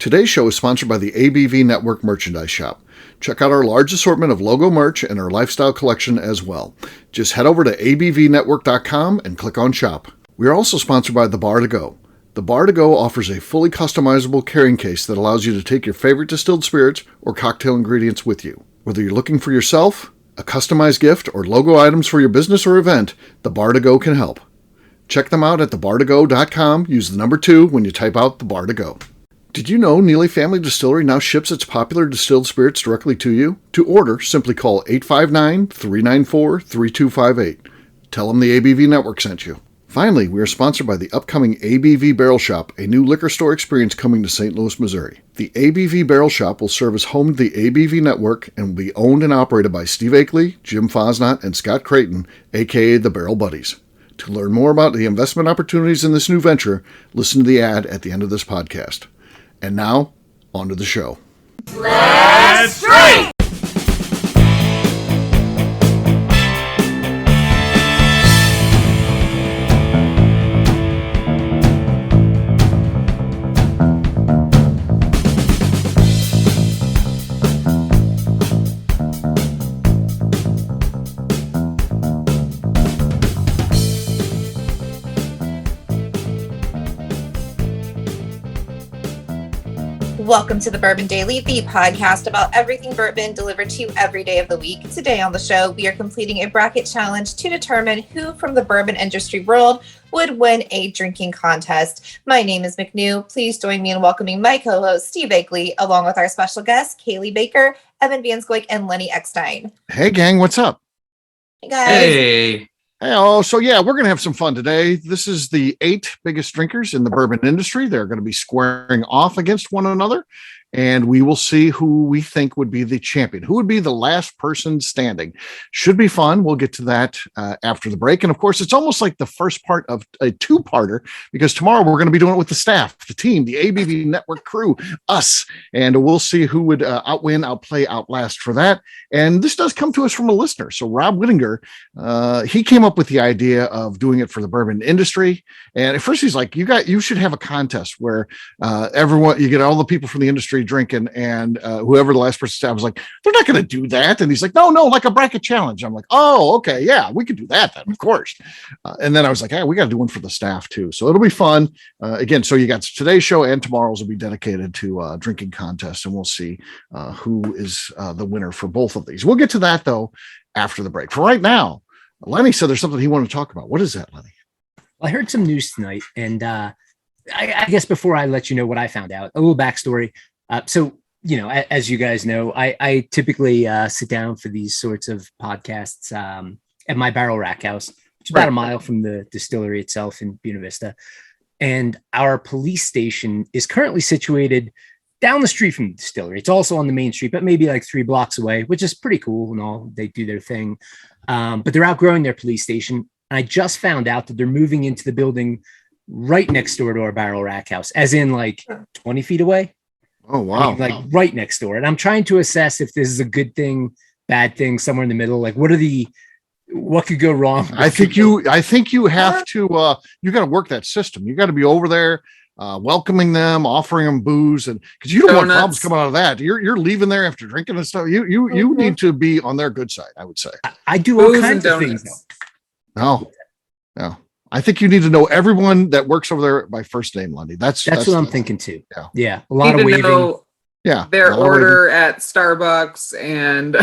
Today's show is sponsored by the ABV Network Merchandise Shop. Check out our large assortment of logo merch and our lifestyle collection as well. Just head over to abvnetwork.com and click on shop. We are also sponsored by The Bar to Go. The Bar to Go offers a fully customizable carrying case that allows you to take your favorite distilled spirits or cocktail ingredients with you. Whether you're looking for yourself, a customized gift, or logo items for your business or event, The Bar to Go can help. Check them out at thebar2go.com. Use the number 2 when you type out The Bar to Go. Did you know Neely Family Distillery now ships its popular distilled spirits directly to you? To order, simply call 859-394-3258. Tell them the ABV Network sent you. Finally, we are sponsored by the upcoming ABV Barrel Shop, a new liquor store experience coming to St. Louis, Missouri. The ABV Barrel Shop will serve as home to the ABV Network and will be owned and operated by Steve Akeley, Jim Fosnot, and Scott Creighton, a.k.a. the Barrel Buddies. To learn more about the investment opportunities in this new venture, listen to the ad at the end of this podcast. And now, on to the show. Let's drink! Welcome to the Bourbon Daily, the podcast about everything bourbon delivered to you every day of the week. Today on the show, we are completing a bracket challenge to determine who from the bourbon industry world would win a drinking contest. My name is McNew. Please join me in welcoming my co-host, Steve Akeley, along with our special guests, Cailee Baker, Evan Vansgoik, and Lenny Eckstein. Hey, gang, what's up? Hey, guys. Hey. So we're going to have some fun today. This is the 8 biggest drinkers in the bourbon industry. They're going to be squaring off against one another, and we will see who we think would be the champion. Who would be the last person standing? Should be fun. We'll get to that after the break. And of course, it's almost like the first part of a two-parter, because tomorrow we're going to be doing it with the staff, the team, the ABV Network crew, us, and we'll see who would outwin, outplay, outlast for that. And this does come to us from a listener. So Rob Whittinger, he came up with the idea of doing it for the bourbon industry. And at first he's like, you should have a contest where you get all the people from the industry drinking, and whoever the last person was like, they're not going to do that. And he's like, no, like a bracket challenge. I'm like, oh, okay, yeah, we could do that then, of course. And then I was like, hey, we got to do one for the staff too. So it'll be fun. Again, so you got today's show and tomorrow's will be dedicated to drinking contests, and we'll see who is the winner for both of these. We'll get to that though after the break. For right now, Lenny said there's something he wanted to talk about. What is that, Lenny? I heard some news tonight, and I guess before I let you know what I found out, a little backstory. So, as you guys know, I typically sit down for these sorts of podcasts at my Barrel Rack House, which is about a mile from the distillery itself in Buena Vista. And our police station is currently situated down the street from the distillery. It's also on the main street, but maybe like 3 blocks away, which is pretty cool and all. They do their thing. But they're outgrowing their police station. And I just found out that they're moving into the building right next door to our Barrel Rack House, as in like 20 feet away. Oh, wow. I mean, right next door. And I'm trying to assess if this is a good thing, bad thing, somewhere in the middle. Like, what could go wrong? I think you have to, you got to work that system. You got to be over there, welcoming them, offering them booze, and because you don't want problems coming out of that. You're leaving there after drinking and stuff. You need to be on their good side, I would say. I do all kinds of things. No. I think you need to know everyone that works over there by first name, Lundy. That's what I'm thinking too. Yeah. A lot of waving. Their order at Starbucks and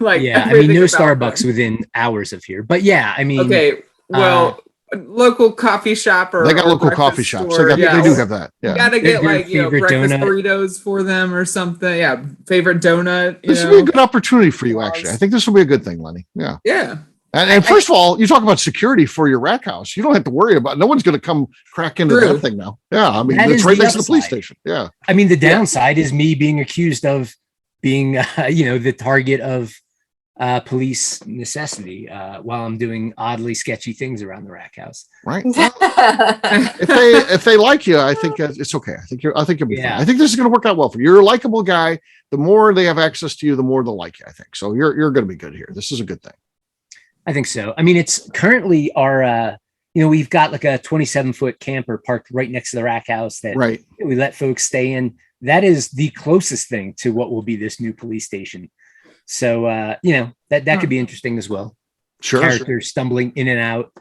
like. Yeah, I mean, no Starbucks within hours of here, but yeah, I mean. Okay, well, local coffee shop they got local coffee shops. They do have that. Yeah, you gotta get breakfast donut. burritos for them or something. Yeah, favorite donut. This will be a good opportunity for you, actually. I think this will be a good thing, Lenny. Yeah. And first of all, you talk about security for your rack house. You don't have to worry about. No one's going to come crack into that thing now. Yeah, I mean, it's right next to the police station. Yeah. I mean, the downside is me being accused of being, the target of police necessity while I'm doing oddly sketchy things around the rack house. Right. if they like you, I think it's okay. I think you'll be fine. I think this is going to work out well for you. You're a likable guy. The more they have access to you, the more they'll like you, I think. So you're going to be good here. This is a good thing. I think so. I mean, it's currently our, we've got like a 27-foot camper parked right next to the rack house that Right. we let folks stay in. That is the closest thing to what will be this new police station. So, that could be interesting as well. Sure. Characters stumbling in and out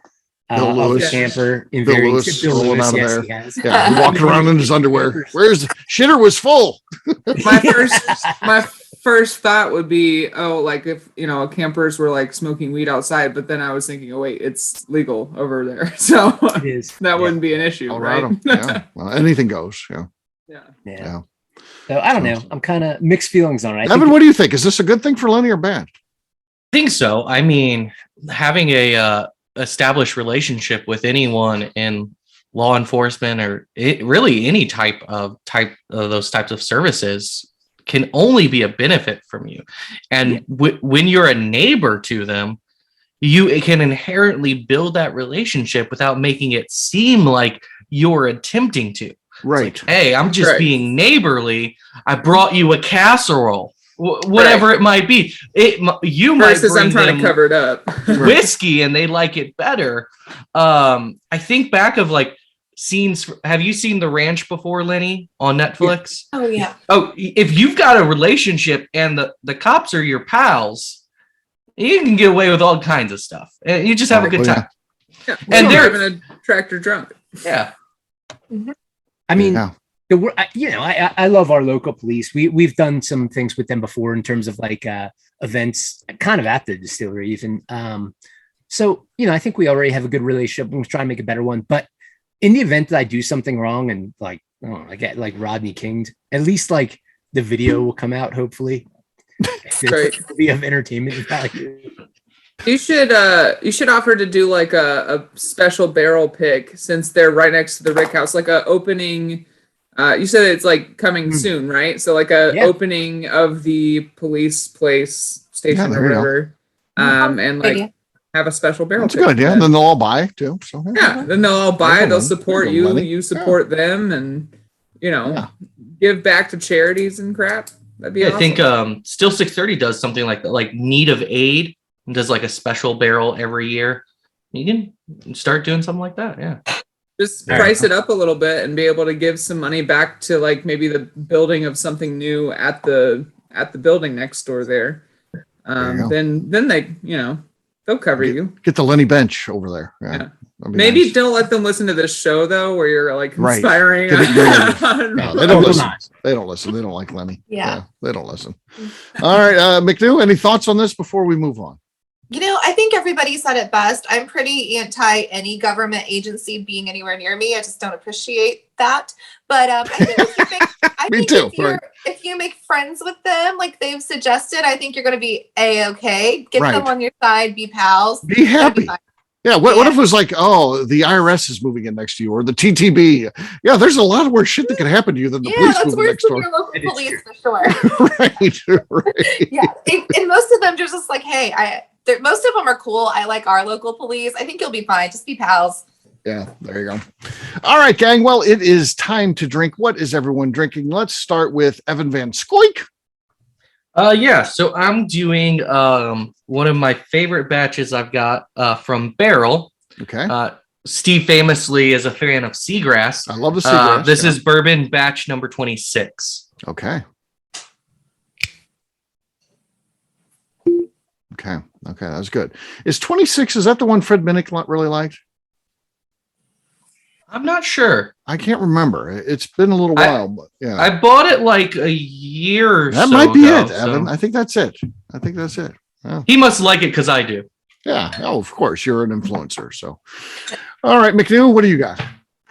Bill of the Lewis. camper in Bill very Lewis Bill rolling Lewis, out of yes, there. he has. Yeah, walking around in his underwear. Where's the shitter was full? My first thought would be, like if campers were like smoking weed outside, but then I was thinking, oh wait, it's legal over there, so It is. that wouldn't be an issue, Colorado. right? Yeah. Well, anything goes. Yeah. Yeah. So I don't know. I'm kind of mixed feelings on it. Evan, what do you think? Is this a good thing for Lenny or bad? I think so. I mean, having a established relationship with anyone in law enforcement or really any type of those types of services can only be a benefit from you. And when you're a neighbor to them, you can inherently build that relationship without making it seem like you're attempting to. Right. Like, hey, I'm just being neighborly. I brought you a casserole. Whatever it might be, you Versus might bring I'm trying them to cover it up. whiskey and they like it better. I think back of like scenes. Have you seen The Ranch before, Lenny, on Netflix? Oh yeah. Oh, if you've got a relationship and the cops are your pals, you can get away with all kinds of stuff. And you just have a good time. Yeah. And they're driving a tractor drunk. Yeah. I mean, I love our local police. We've done some things with them before in terms of like events, kind of at the distillery even. So I think we already have a good relationship. We'll try and make a better one. But in the event that I do something wrong and like I get like Rodney King'd, at least like the video will come out. Hopefully, it'll be of entertainment value. You should offer to do like a special barrel pick since they're right next to the Rick House, like a opening. You said it's like coming soon, right? So like a opening of the police place station or whatever, and like have a special barrel. That's a good idea. And then they'll all buy too. So then they'll all buy. They'll support you. You support them, and give back to charities and crap. That'd be awesome. I think Still 630 does something like that, like Need of Aid, and does like a special barrel every year. You can start doing something like that. Yeah. Just price it up a little bit and be able to give some money back to like maybe the building of something new at the building next door there. Then they, they'll cover you. Get the Lenny bench over there. Yeah. Maybe nice. Don't let them listen to this show though, where you're like inspiring. No, they don't listen. They don't listen. They don't like Lenny. Yeah. They don't listen. All right. McNew, any thoughts on this before we move on? I think everybody said it best. I'm pretty anti any government agency being anywhere near me. I just don't appreciate that. But I think if you make friends with them, like they've suggested, I think you're going to be A-okay. Get them on your side. Be pals. Be happy. Yeah. What if it was like, oh, the IRS is moving in next to you or the TTB? Yeah, there's a lot of worse shit that could happen to you than the police moving next door. Your local police for sure. right. Yeah. And most of them are just like, hey, most of them are cool. I like our local police. I think you'll be fine. Just be pals. Yeah, there you go. All right, gang. Well, it is time to drink. What is everyone drinking? Let's start with Evan Van Scoik. So I'm doing one of my favorite batches I've got from Barrel. Okay. Steve famously is a fan of Seagrass. I love the Seagrass. This is bourbon batch number 26. Okay. Okay, that's good. Is 26, is that the one Fred Minnick really liked? I'm not sure. I can't remember. It's been a little while, but yeah. I bought it like a year or so That might be ago, it, Evan. I think that's it. Yeah. He must like it because I do. Yeah. Oh, of course. You're an influencer. So, all right, McNew, what do you got?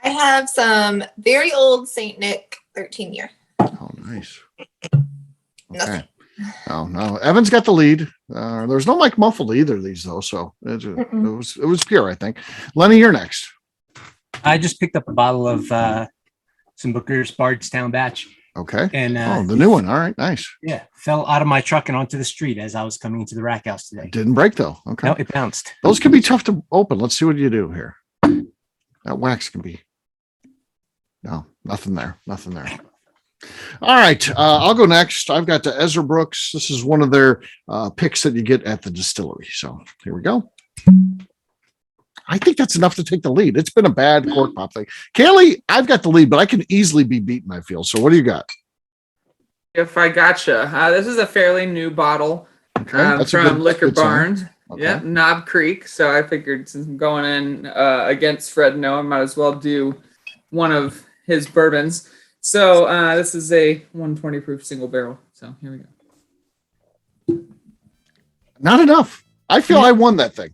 I have some very old St. Nick 13 year. Oh, nice. Okay. Oh no, Evan's got the lead. There's no Mike Muffled either of these though, so it was pure. I think. Lenny, you're next. I just picked up a bottle of some Booker's Bardstown batch. Okay. And the new one. All right, nice. Yeah, fell out of my truck and onto the street as I was coming into the rack house today. Didn't break though. Okay. No, it bounced. Those can be tough to open. Let's see what you do here. That wax can be. No, nothing there. Nothing there. All right, I'll go next. I've got the Ezra Brooks. This is one of their picks that you get at the distillery. So here we go. I think that's enough to take the lead. It's been a bad cork pop thing. Cailee, I've got the lead, but I can easily be beaten, I feel. So what do you got? If I gotcha. This is a fairly new bottle That's from Liquor Barn. Okay. Yeah, Knob Creek. So I figured since I'm going in against Fred No, I might as well do one of his bourbons. So this is a 120 proof single barrel. So here we go. Not enough. I feel I won that thing.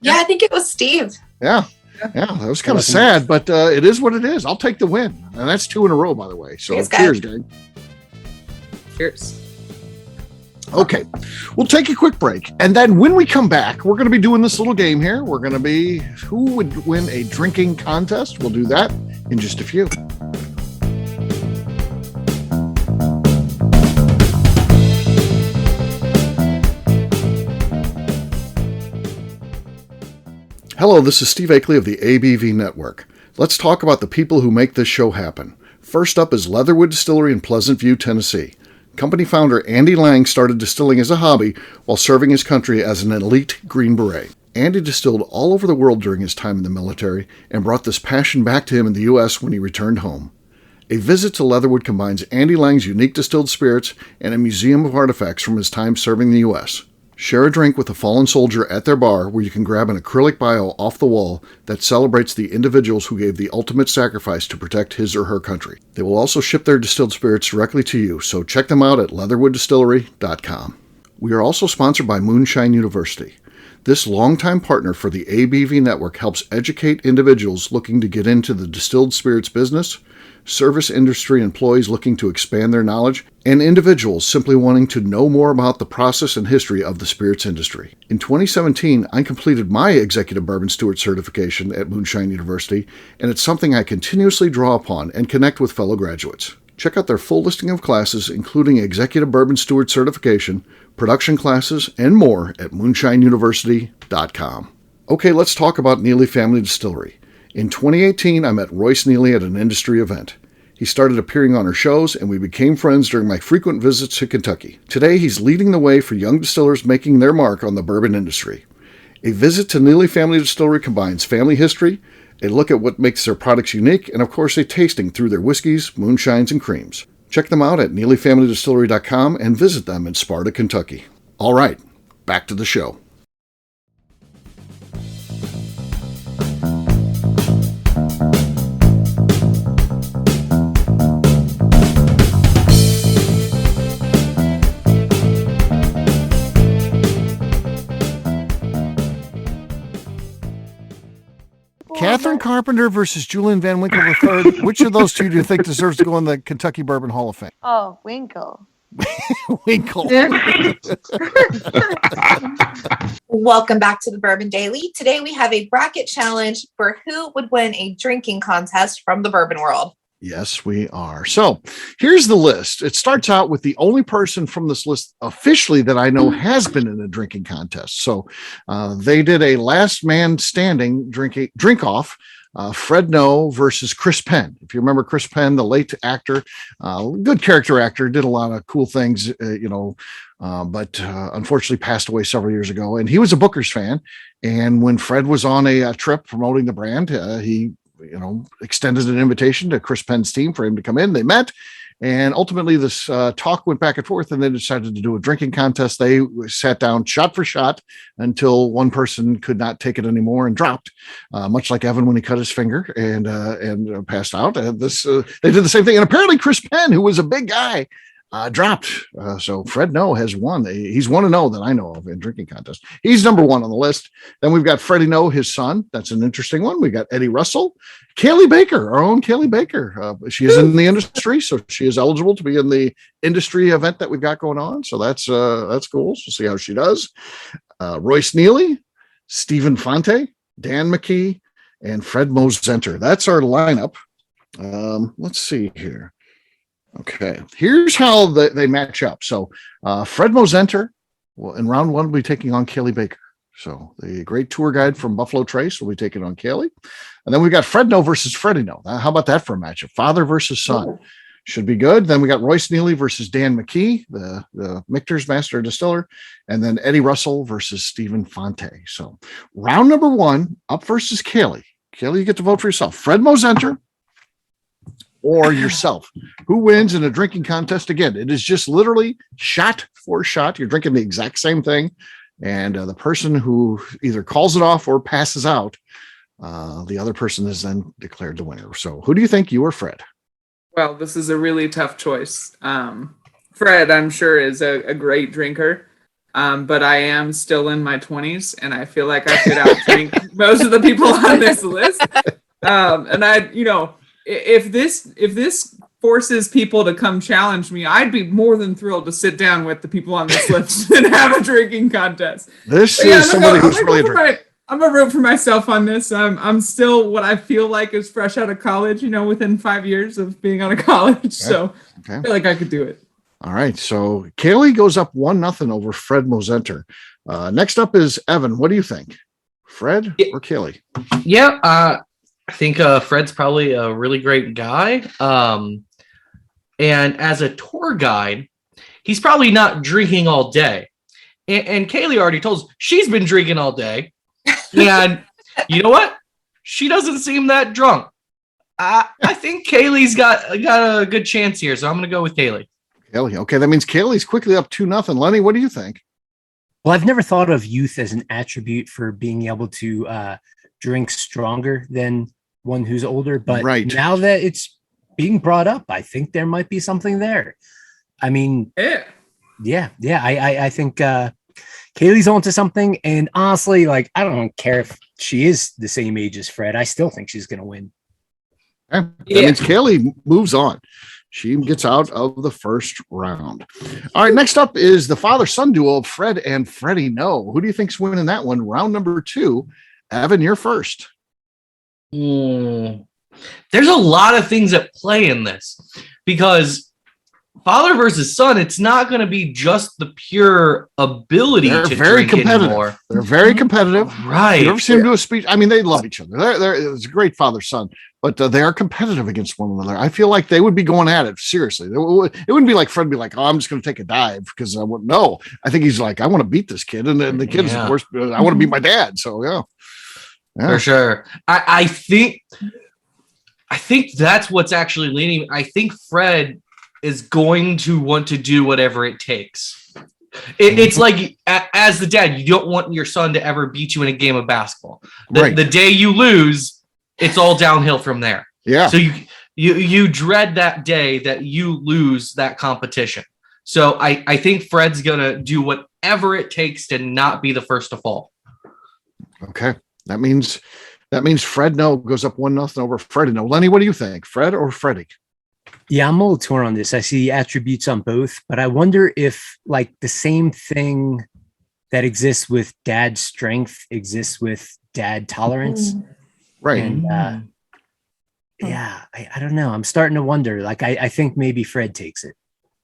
Yeah, I think it was Steve. Yeah, that was kind of sad, but it is what it is. I'll take the win. And that's 2 in a row, by the way. So cheers, gang. Cheers. Okay, we'll take a quick break. And then when we come back, we're going to be doing this little game here. We're going to be who would win a drinking contest. We'll do that in just a few. Hello, this is Steve Akeley of the ABV Network. Let's talk about the people who make this show happen. First up is Leatherwood Distillery in Pleasant View, Tennessee. Company founder Andy Lang started distilling as a hobby while serving his country as an elite Green Beret. Andy distilled all over the world during his time in the military and brought this passion back to him in the U.S. when he returned home. A visit to Leatherwood combines Andy Lang's unique distilled spirits and a museum of artifacts from his time serving the U.S. Share a drink with a fallen soldier at their bar where you can grab an acrylic bio off the wall that celebrates the individuals who gave the ultimate sacrifice to protect his or her country. They will also ship their distilled spirits directly to you, so check them out at leatherwooddistillery.com. We are also sponsored by Moonshine University. This longtime partner for the ABV Network helps educate individuals looking to get into the distilled spirits business, service industry employees looking to expand their knowledge, and individuals simply wanting to know more about the process and history of the spirits industry. In 2017, I completed my Executive Bourbon Steward certification at Moonshine University, and it's something I continuously draw upon and connect with fellow graduates. Check out their full listing of classes, including Executive Bourbon Steward certification, production classes, and more at moonshineuniversity.com. Okay, let's talk about Neely Family Distillery. In 2018, I met Royce Neely at an industry event. He started appearing on our shows, and we became friends during my frequent visits to Kentucky. Today, he's leading the way for young distillers making their mark on the bourbon industry. A visit to Neely Family Distillery combines family history, a look at what makes their products unique, and of course a tasting through their whiskeys, moonshines, and creams. Check them out at neelyfamilydistillery.com and visit them in Sparta, Kentucky. All right, back to the show. Catherine Carpenter versus Julian Van Winkle III. Which of those two do you think deserves to go in the Kentucky Bourbon Hall of Fame? Oh, Winkle. Winkle. Welcome back to the Bourbon Daily. Today we have a bracket challenge for who would win a drinking contest from the bourbon world. Yes, we are. So here's the list. It starts out with the only person from this list officially that I know has been in a drinking contest. So they did a last man standing drink off. Fred No versus Chris Penn. If you remember Chris Penn, the late actor, good character actor, did a lot of cool things, but unfortunately passed away several years ago. And he was a Booker's fan. And when Fred was on a trip promoting the brand, he extended an invitation to Chris Penn's team for him to come in. They met, and ultimately this talk went back and forth, and they decided to do a drinking contest. They sat down shot for shot until one person could not take it anymore and dropped, much like Evan when he cut his finger and passed out. And they did the same thing. And apparently Chris Penn, who was a big guy, dropped. So Fred No has won. He's 1-0 that I know of in drinking contest. He's number one on the list. Then we've got Freddie No, his son. That's an interesting one. We got Eddie Russell, Cailee Baker, our own Cailee Baker. She is in the industry, so she is eligible to be in the industry event that we've got going on. So that's cool. So we'll see how she does. Royce Neely, Stephen Fonte, Dan McKee, and Fred Mosenter. That's our lineup. Let's see here. Okay, here's how they match up. So Fred Mosenter in round one will be taking on Cailee Baker. So the great tour guide from Buffalo Trace will be taking on Cailee. And then we've got Fred No versus Freddie No. How about that for a matchup? Father versus son. Should be good. Then we got Royce Neely versus Dan McKee, the Michter's master distiller, and then Eddie Russell versus Stephen Fonte. So round number 1, up first is Cailee. Cailee, you get to vote for yourself. Fred Mosenter or yourself. Who wins in a drinking contest? Again, it is just literally shot for shot. You're drinking the exact same thing. And the person who either calls it off or passes out, the other person is then declared the winner. So who do you think, you or Fred? Well, this is a really tough choice. Fred, I'm sure, is a great drinker, but I am still in my 20s, and I feel like I could outdrink most of the people on this list. And if this forces people to come challenge me, I'd be more than thrilled to sit down with the people on this list and have a drinking contest. This is somebody who's really drinking. I'm gonna root for myself on this. I'm still what I feel like is fresh out of college, within 5 years of being out of college. Okay. So I feel like I could do it. All right. So Cailee goes up 1-0 over Fred Mosenter. Next up is Evan. What do you think? Fred or Cailee? Yeah, I think Fred's probably a really great guy. And as a tour guide, he's probably not drinking all day. And Cailee already told us she's been drinking all day. And you know what? She doesn't seem that drunk. I think Kaylee's got a good chance here, so I'm going to go with Cailee. Cailee. Okay, that means Kaylee's quickly up 2-0. Lenny, what do you think? Well, I've never thought of youth as an attribute for being able to drink stronger than one who's older, but now that it's being brought up, I think there might be something there. I mean, yeah. I think Kaylee's onto something, and honestly, I don't care if she is the same age as Fred. I still think she's going to win. Okay. That means Cailee moves on. She gets out of the first round. All right, next up is the father-son duo of Fred and Freddie No. Who do you think's winning that one? Round number 2. Evan, you're first. There's a lot of things at play in this because father versus son, it's not going to be just the pure ability to very drink competitive. Anymore. They're very competitive. Right. You ever see them do a speech? I mean, they love each other. It's a great father-son, but they are competitive against one another. I feel like they would be going at it seriously. It wouldn't be like Fred be like, "Oh, I'm just going to take a dive," because I wouldn't know. I think he's like, "I want to beat this kid," and the kid's of course, I want to beat my dad. So yeah. For sure. I think that's what's actually leaning. I think Fred is going to want to do whatever it takes. It's like, as the dad, you don't want your son to ever beat you in a game of basketball. The day you lose, it's all downhill from there. Yeah. So you dread that day that you lose that competition. So I think Fred's going to do whatever it takes to not be the first to fall. Okay. That means Fred No goes up 1-0 over Freddie No. Lenny, what do you think? Fred or Freddie? Yeah, I'm a little torn on this. I see attributes on both, but I wonder if the same thing that exists with dad strength exists with dad tolerance. Right. And I don't know. I'm starting to wonder. I think maybe Fred takes it.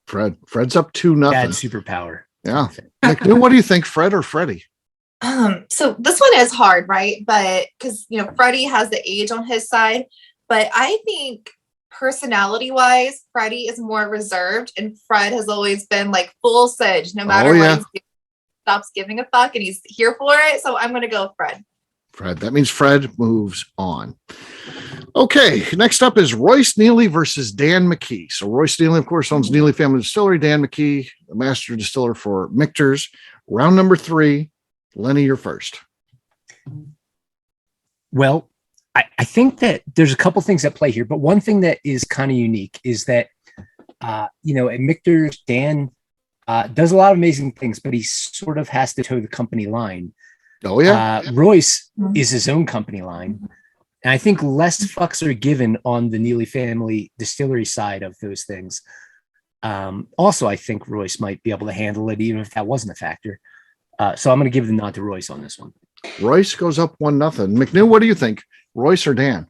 Fred's up 2-0. Dad superpower. Yeah. McNew, what do you think? Fred or Freddie? So this one is hard, right? But because Freddie has the age on his side, but I think personality wise, Freddie is more reserved, and Fred has always been full sedge, no matter what he's doing, stops giving a fuck, and he's here for it. So I'm gonna go with Fred. That means Fred moves on. Okay, next up is Royce Neely versus Dan McKee. So Royce Neely, of course, owns Neely Family Distillery. Dan McKee, the master distiller for Michter's. Round number 3. Lenny, you're first. Well, I think that there's a couple things at play here, but one thing that is kind of unique is that, at Michter's, Dan does a lot of amazing things, but he sort of has to toe the company line. Oh, yeah. Royce is his own company line. And I think less fucks are given on the Neely family distillery side of those things. Also, I think Royce might be able to handle it, even if that wasn't a factor. So I'm going to give the nod to Royce on this one. Royce goes up 1-0. McNew, what do you think? Royce or Dan?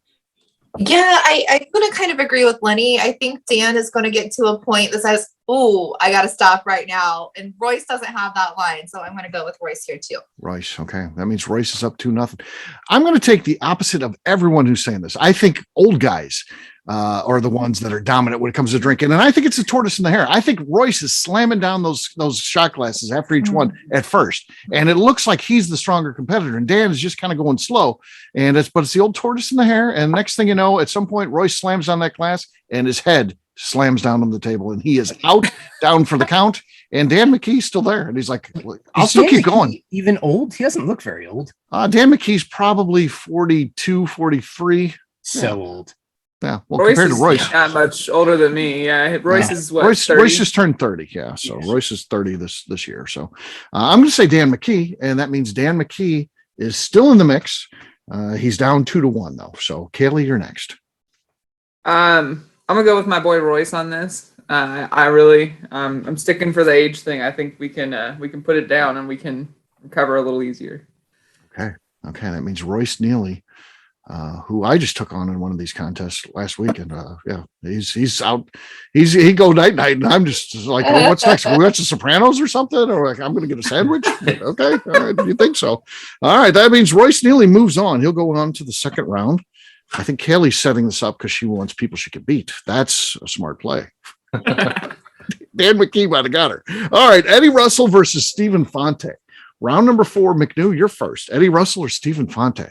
Yeah, I'm going to kind of agree with Lenny. I think Dan is going to get to a point that says, "Ooh, I got to stop right now." And Royce doesn't have that line. So I'm going to go with Royce here too. Royce. Okay. That means Royce is up 2-0. I'm going to take the opposite of everyone who's saying this. I think old guys, are the ones that are dominant when it comes to drinking. And I think it's a tortoise in the hare. I think Royce is slamming down those shot glasses after each one at first. And it looks like he's the stronger competitor. And Dan is just kind of going slow. But it's the old tortoise in the hare. And next thing you know, at some point, Royce slams on that glass and his head slams down on the table and he is out, down for the count. And Dan McKee's still there. And he's like, I'll still keep going. Even old? He doesn't look very old. Dan McKee's probably 42, 43. So old. Yeah. Well, Royce compared to Royce. Not much older than me. Yeah. Royce is what? Royce 30? just turned 30. Yeah. So Royce is 30 this year. So I'm going to say Dan McKee. And that means Dan McKee is still in the mix. He's down 2-1 though. So Cailee, you're next. I'm going to go with my boy Royce on this. I really, I'm sticking for the age thing. I think we can put it down and we can recover a little easier. Okay. That means Royce Neely, who I just took on in one of these contests last week. And he's out. He go night. And I'm just like, oh, what's next? We watch The Sopranos or something? Or like, I'm going to get a sandwich. Okay. All right. You think so? All right. That means Royce Neely moves on. He'll go on to the second round. I think Cailee's setting this up because she wants people she can beat. That's a smart play. Dan McKee might have got her. All right, Eddie Russell versus Stephen Fonte. Round number 4, McNew, you're first. Eddie Russell or Stephen Fonte?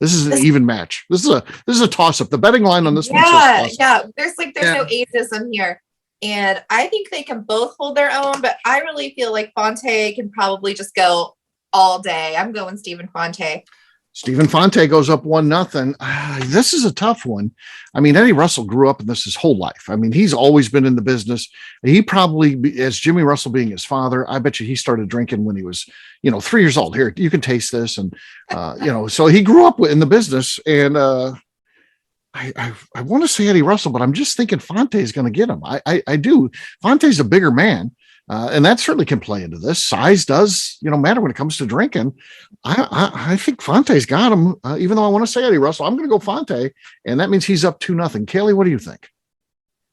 This is an even match. This is a toss-up. The betting line on this one says toss-up. There's no ageism here. And I think they can both hold their own, but I really feel like Fonte can probably just go all day. I'm going Stephen Fonte. Stephen Fonte goes up 1-0. This is a tough one. I mean, Eddie Russell grew up in this his whole life. I mean, he's always been in the business. He probably, as Jimmy Russell being his father, I bet you he started drinking when he was, 3 years old. Here, you can taste this. And, so he grew up in the business. And I want to say Eddie Russell, but I'm just thinking Fonte is going to get him. I do. Fonte's a bigger man. And that certainly can play into this. Size does, matter when it comes to drinking. I think Fonte's got him, even though I want to say Eddie Russell. I'm going to go Fonte, and that means he's up 2-0. Cailee, what do you think?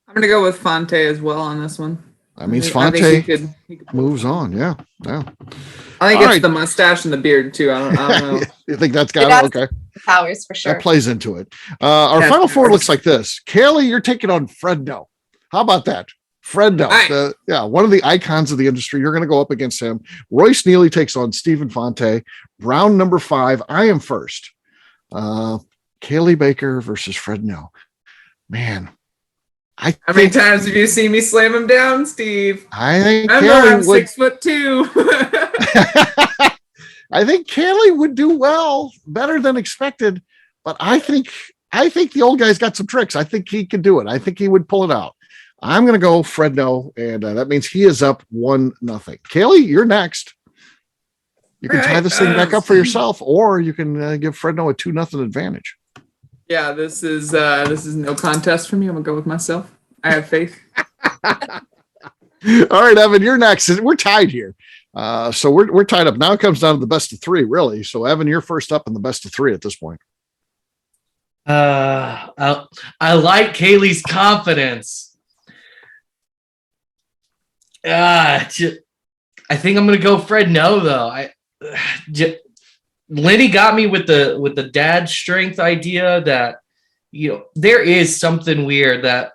I'm going to go with Fonte as well on this one. That means Fonte he could moves on. Yeah. I think it's the mustache and the beard, too. I don't know. You think that's got it? Okay. Powers for sure. That plays into it. Our final four looks like this. Cailee, you're taking on Fredno. How about that? Fredno, one of the icons of the industry. You're going to go up against him. Royce Neely takes on Stephen Fonte. Round number 5. I am first. Cailee Baker versus Fredno. Man, how many times have you seen me slam him down, Steve? I think I'm 6'2". I think Cailee would do well, better than expected. But I think the old guy's got some tricks. I think he could do it. I think he would pull it out. I'm going to go Fredno, and that means he is up 1-0. Cailee, you're next. You can tie this thing back up for yourself, or you can give Fredno a 2-0 advantage. Yeah, this is no contest for me. I'm going to go with myself. I have faith. All right, Evan, you're next. We're tied here. So we're tied up. Now it comes down to the best of 3, really. So, Evan, you're first up in the best of 3 at this point. I like Kaylee's confidence. I think I'm gonna go Fredno though. Lenny got me with the dad strength idea that there is something weird that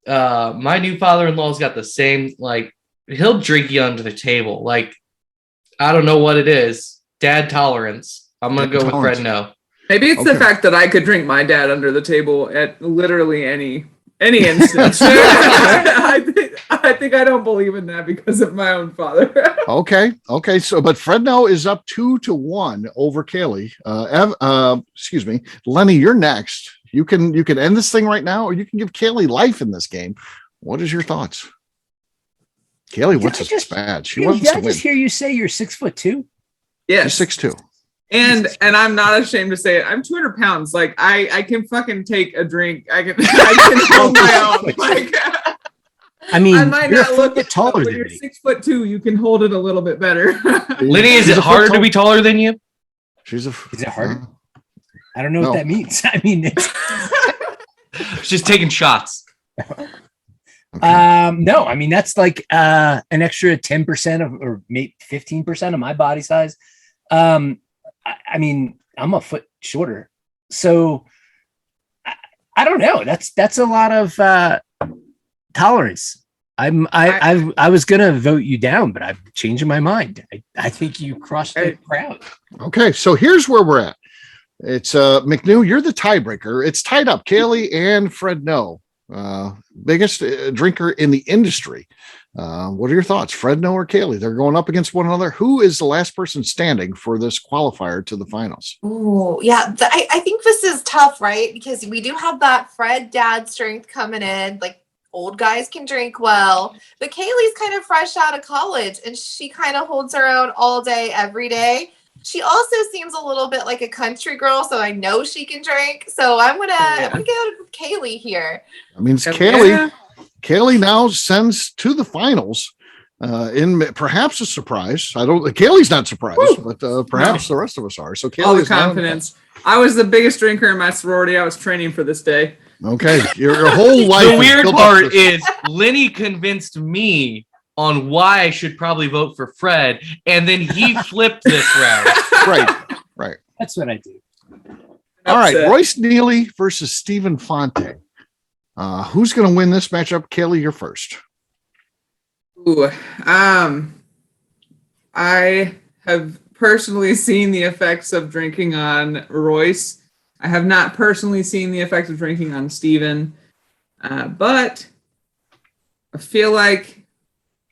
my new father-in-law's got the same, like, he'll drink you under the table. Like, I don't know what it is. Dad tolerance. I'm gonna go with Fredno. Maybe it's the fact that I could drink my dad under the table at literally any instance. I think I don't believe in that because of my own father. Okay. So, but Fredno is up 2-1 over Cailee. Excuse me, Lenny, you're next. You can end this thing right now, or you can give Cailee life in this game. What is your thoughts? Cailee wants this bad. She wants to win. Did I just hear you say you're 6'2"? Yes, 6'2". And I'm not ashamed to say it. I'm 200 pounds. Like I can fucking take a drink. I can hold my own. Like, I mean, I might you're not look bit taller than you're me. 6'2". You can hold it a little bit better. Lenny, is it harder to be taller than you? Is it harder? I don't know what that means. I mean, it's just taking shots. Okay. No, I mean, that's like an extra 10% or maybe 15% of my body size. I mean, I'm a foot shorter, so I I don't know. That's a lot of tolerance. I was gonna vote you down, but I'm changing my mind. I think you crushed the crowd. Okay, so here's where we're at. It's McNew, you're the tiebreaker. It's tied up. Cailee and Fred No, biggest drinker in the industry. What are your thoughts, Fred No or Cailee? They're going up against one another. Who is the last person standing for this qualifier to the finals? Oh, yeah. I think this is tough, right? Because we do have that Fred dad strength coming in. Like, old guys can drink well, but Kaylee's kind of fresh out of college and she kind of holds her own all day, every day. She also seems a little bit like a country girl, so I know she can drink. So I'm gonna go with Cailee here. That means Cailee now sends to the finals in perhaps a surprise. Kaylee's not surprised, but perhaps the rest of us are. So Cailee, all the confidence. I was the biggest drinker in my sorority. I was training for this day. Okay, your whole life. The weird part is Lenny convinced me on why I should probably vote for Fred, and then he flipped this round. Right. That's what I do. All right, Royce Neely versus Stephen Fonte. Who's going to win this matchup? Cailee, you're first. Ooh, I have personally seen the effects of drinking on Royce. I have not personally seen the effects of drinking on Stephen, but I feel like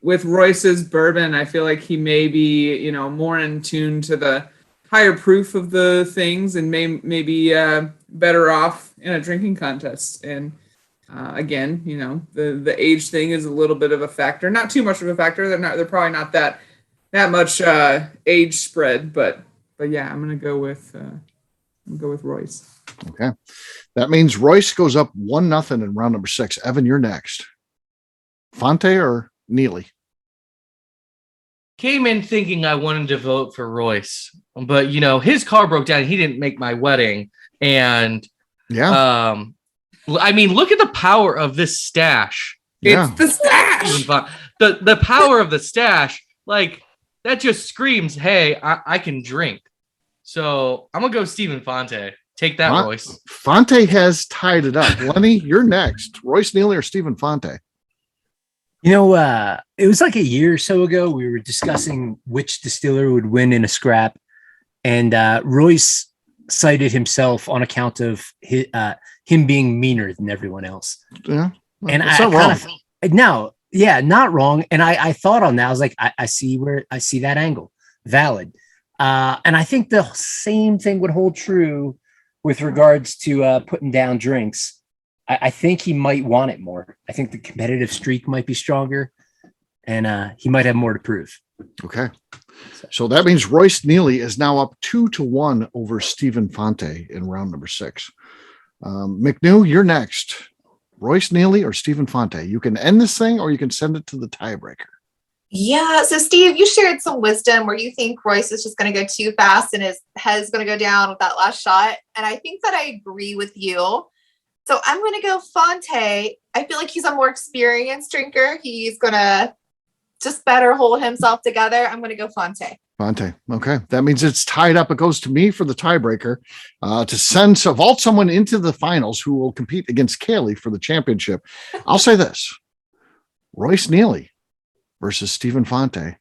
with Royce's bourbon, I feel like he may be, more in tune to the higher proof of the things and may be better off in a drinking contest. And again, the age thing is a little bit of a factor. Not too much of a factor. They're probably not that much age spread, but yeah, I'm gonna go with Royce. Okay, that means Royce goes up 1-0 in round number 6. Evan, you're next. Fonte or Neely? Came in thinking I wanted to vote for Royce, but his car broke down. He didn't make my wedding, and I mean, look at the power of this stash. It's the stash. The power of the stash, like that, just screams, "Hey, I can drink." So I'm gonna go Stephen Fonte. Take that, Royce. Fonte has tied it up. Lenny, you're next. Royce Neely or Stephen Fonte? It was like a year or so ago. We were discussing which distiller would win in a scrap, and Royce cited himself on account of him being meaner than everyone else. Yeah, and not wrong. And I thought on that. I was like, I see that angle, valid. And I think the same thing would hold true with regards to putting down drinks. I think he might want it more. I think the competitive streak might be stronger, and he might have more to prove. Okay. So that means Royce Neely is now up 2-1 over Stephen Fonte in round number 6. McNew, you're next. Royce Neely or Stephen Fonte? You can end this thing or you can send it to the tiebreaker. Yeah. So, Steve, you shared some wisdom where you think Royce is just going to go too fast and his head is going to go down with that last shot. And I think that I agree with you. So I'm going to go Fonte. I feel like he's a more experienced drinker. He's going to just better hold himself together. I'm going to go Fonte. Fonte. Okay. That means it's tied up. It goes to me for the tiebreaker to vault someone into the finals who will compete against Cailee for the championship. I'll say this. Royce Neely versus Stephen Fonte.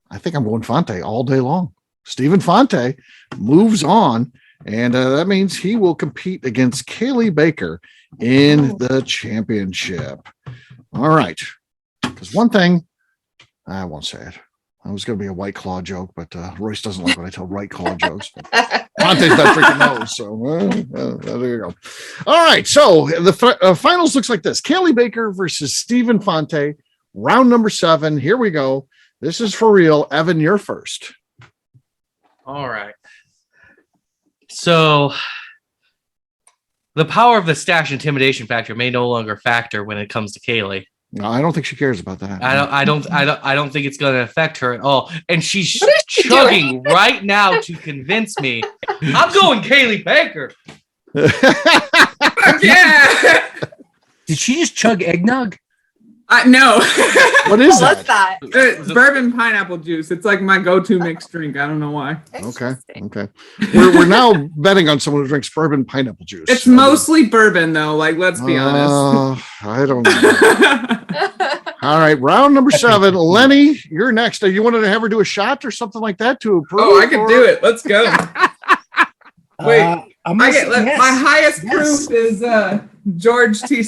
I think I'm going Fonte all day long. Stephen Fonte moves on, and that means he will compete against Cailee Baker in the championship. All right. Because one thing, I won't say it. It was going to be a White Claw joke, but Royce doesn't like when I tell White Claw jokes. Fonte's not drinking those, so there you go. All right, so the finals looks like this. Cailee Baker versus Stephen Fonte, round number 7. Here we go. This is for real. Evan, you're first. All right. So the power of the stash intimidation factor may no longer factor when it comes to Cailee. No, I don't think she cares about that. I don't think it's going to affect her at all. And she's chugging right now to convince me. I'm going Cailee Baker. Yeah. Did she just chug eggnog? No. What is What's that? that? Bourbon pineapple juice. It's like my go-to mixed drink. I don't know why. Okay. We're now betting on someone who drinks bourbon pineapple juice. It's mostly bourbon though. Like, let's be honest. I don't know. All right, round number 7. Lenny, you're next. You wanted to have her do a shot or something like that to approve? Oh, I could do it. Let's go. Wait, my highest proof is George T.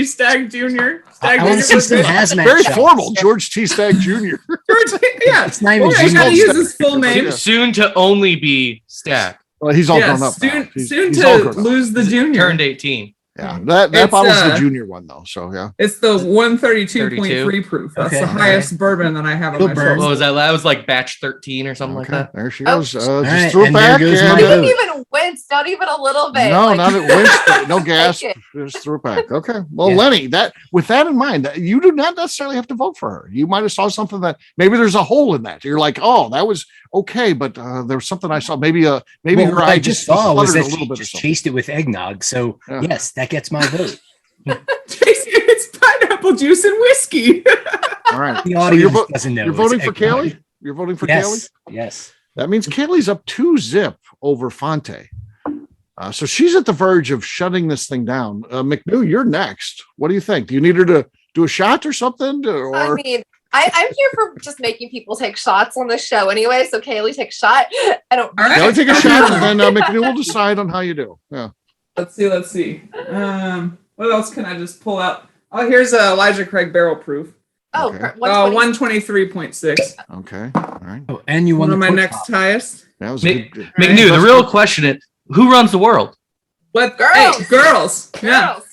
Stagg Jr. I want to see some hazmat Very shots. formal, George T. Stagg Jr. Yeah, It's not even I gotta Jr. use his full name. Soon to only be Stack. Well, he's all Yeah, grown up. soon, now. soon He's all to grown up. lose the junior. Turned 18. Yeah, that It's, bottle's the junior one though. So yeah. It's the 132.3 proof. That's Okay. the highest bourbon that I have on It'll my burn. shelf. What was that? That was like batch 13 or something like that. There she Oh. goes. All Just right, threw it and there back. goes and- my You vote. didn't even wince, not even a little bit. No, Like, not at winch. No gas. Take it. Just threw it back. Okay. Well, Yeah. Lenny, with that in mind, you do not necessarily have to vote for her. You might have saw something that maybe there's a hole in that. You're like, oh, that was okay, but there was something I saw. Maybe Well, her what eye I just saw was fluttered that a little she bit. just Or something. chased it with eggnog. So Yeah. yes, that gets my vote. It's pineapple juice and whiskey. All right. The So audience doesn't know. you're It's voting for eggnog. Cailee. You're voting for Cailee. Yes. Yes. That means Kaylee's up 2-0 over Fonte. So she's at the verge of shutting this thing down. McNew, you're next. What do you think? Do you need her to do a shot or something? I mean, I'm here for just making people take shots on this show anyway. So Kaylee, take a shot. I don't. All right. I'll take a shot and then McNew will decide on how you do. Yeah. Let's see. What else can I just pull out? Oh, here's Elijah Craig barrel proof. Oh, Okay. 123.6. Okay. All right. Oh, and you won One of the my pork next chop. highest. That was a good. McNew, the real question is, who runs the world? Girls. Girls. Yeah. Girls.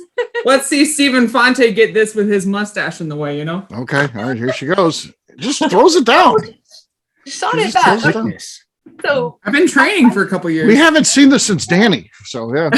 Let's see Stephen Fonte get this with his mustache in the way, you know? Okay. All right. Here she goes. Just throws it down. Shot She it just back. throws it down. Goodness. So I've been training for a couple years. We haven't seen this since Danny. So yeah.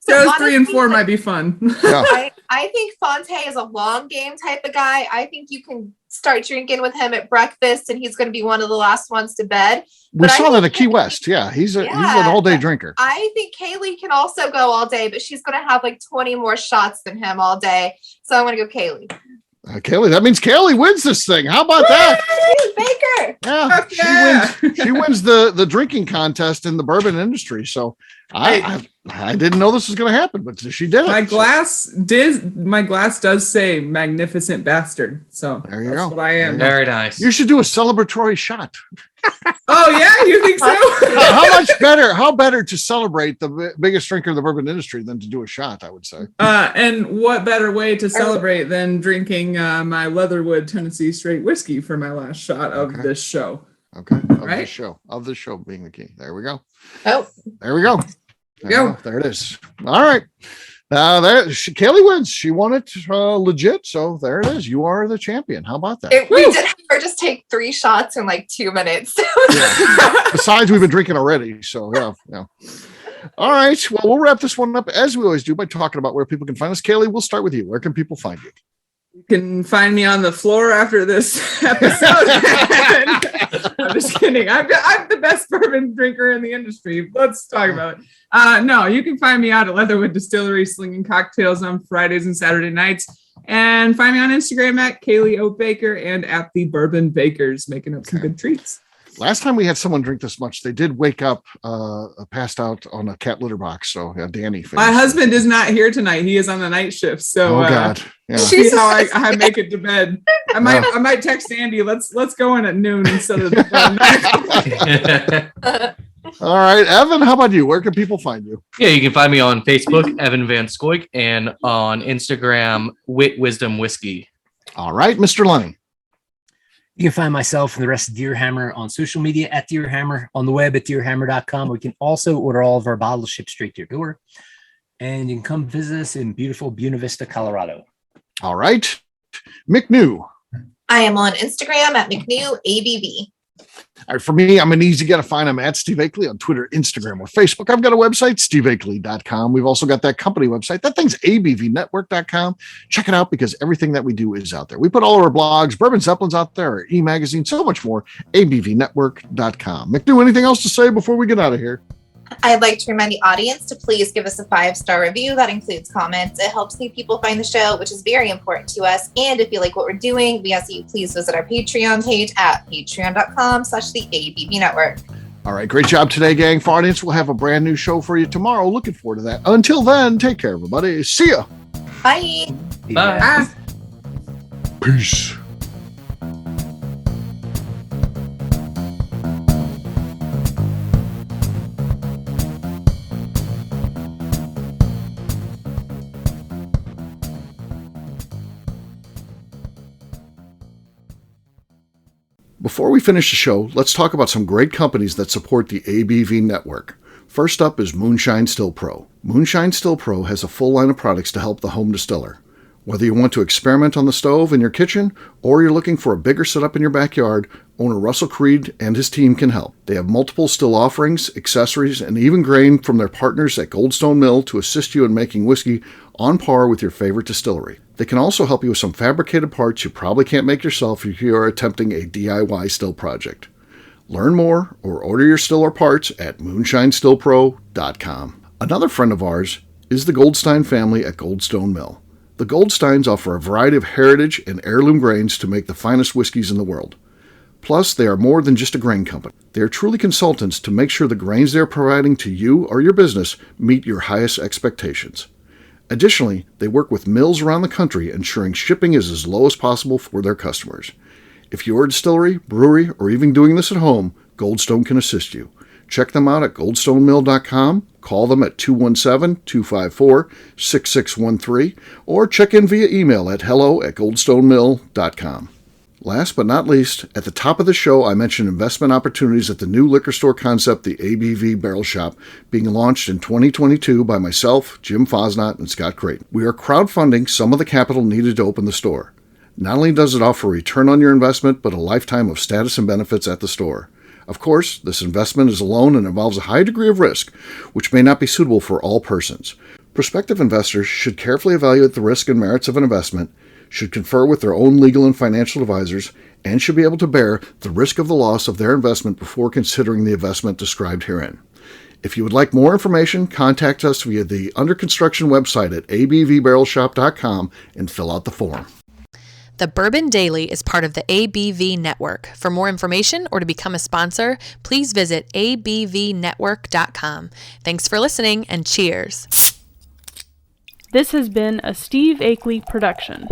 so Those 3 and 4 honestly, might be fun. Yeah. I think Fonte is a long game type of guy. I think you can start drinking with him at breakfast, and he's going to be one of the last ones to bed. We But I saw that think- at Key West. Yeah. He's an Yeah. all-day drinker. I think Kaylee can also go all day, but she's going to have like 20 more shots than him all day. So I'm going to go Kaylee. Kaylee, that means Kaylee wins this thing. How about that? Baker. Yeah, Fuck yeah. she wins the drinking contest in the bourbon industry. So I didn't know this was going to happen, but she did it. My glass does say magnificent bastard. So There you that's go. what I am. Very nice. You should do a celebratory shot. Oh yeah, you think so? How better to celebrate the biggest drinker in the bourbon industry than to do a shot, I would say. And what better way to celebrate than drinking my Leatherwood Tennessee Straight whiskey for my last shot of Okay. this show? Okay. Of Right? the show being the key. There we go. Oh, There we go. Go. There it is. All right. Kaylee wins. She won it legit. So there it is. You are the champion. How about that? we did have her just take 3 shots in like 2 minutes. Besides, we've been drinking already. So yeah. All right. Well, we'll wrap this one up as we always do by talking about where people can find us. Kaylee, we'll start with you. Where can people find you? You can find me on the floor after this episode. I'm just kidding. I'm the best bourbon drinker in the industry. Let's talk about it. No, you can find me out at Leatherwood Distillery slinging cocktails on Fridays and Saturday nights. And find me on Instagram at Cailee O. Baker and at the Bourbon Bakers, making up some good treats. Last time we had someone drink this much, they did wake up passed out on a cat litter box. So yeah, Danny. My husband is not here tonight. He is on the night shift. So Oh God. Yeah. see how I make it to bed. I might text Andy. Let's go in at noon instead of All right, Evan. How about you? Where can people find you? Yeah, you can find me on Facebook, Evan Van Scoik, and on Instagram, Wit Wisdom Whiskey. All right, Mr. Lenny. You can find myself and the rest of Deer Hammer on social media at Deer Hammer, on the web at deerhammer.com. We can also order all of our bottles shipped straight to your door. And you can come visit us in beautiful Buena Vista, Colorado. All right, McNew. I am on Instagram at McNew ABV. All right, for me, I'm an easy guy to find. I'm at Steve Akeley on Twitter, Instagram, or Facebook. I've got a website, steveakeley.com. We've also got that company website. That thing's abvnetwork.com. Check it out because everything that we do is out there. We put all of our blogs, Bourbon Zeppelin's out there, our e-magazine, so much more, abvnetwork.com. McNew, anything else to say before we get out of here? I'd like to remind the audience to please give us a 5-star review. That includes comments. It helps new people find the show, which is very important to us. And if you like what we're doing, we ask that you please visit our Patreon page at patreon.com/the ABV Network. All right, great job today, gang. For audience, we'll have a brand new show for you tomorrow. Looking forward to that. Until then, take care, everybody. See ya. Bye. Bye. Peace. Before we finish the show, let's talk about some great companies that support the ABV network. First up is Moonshine Still Pro. Moonshine Still Pro has a full line of products to help the home distiller. Whether you want to experiment on the stove in your kitchen or you're looking for a bigger setup in your backyard, owner Russell Creed and his team can help. They have multiple still offerings, accessories, and even grain from their partners at Goldstone Mill to assist you in making whiskey on par with your favorite distillery. They can also help you with some fabricated parts you probably can't make yourself if you are attempting a DIY still project. Learn more or order your still or parts at moonshinestillpro.com. Another friend of ours is the Goldstein family at Goldstone Mill. The Goldsteins offer a variety of heritage and heirloom grains to make the finest whiskeys in the world. Plus, they are more than just a grain company. They are truly consultants to make sure the grains they are providing to you or your business meet your highest expectations. Additionally, they work with mills around the country, ensuring shipping is as low as possible for their customers. If you're a distillery, brewery, or even doing this at home, Goldstone can assist you. Check them out at goldstonemill.com, call them at 217-254-6613, or check in via email at hello@goldstonemill.com. Last but not least, at the top of the show, I mentioned investment opportunities at the new liquor store concept, the ABV Barrel Shop, being launched in 2022 by myself, Jim Fosnot, and Scott Creighton. We are crowdfunding some of the capital needed to open the store. Not only does it offer a return on your investment, but a lifetime of status and benefits at the store. Of course, this investment is a loan and involves a high degree of risk, which may not be suitable for all persons. Prospective investors should carefully evaluate the risk and merits of an investment, should confer with their own legal and financial advisors, and should be able to bear the risk of the loss of their investment before considering the investment described herein. If you would like more information, contact us via the under construction website at abvbarrelshop.com and fill out the form. The Bourbon Daily is part of the ABV Network. For more information or to become a sponsor, please visit abvnetwork.com. Thanks for listening and cheers. This has been a Steve Akeley production.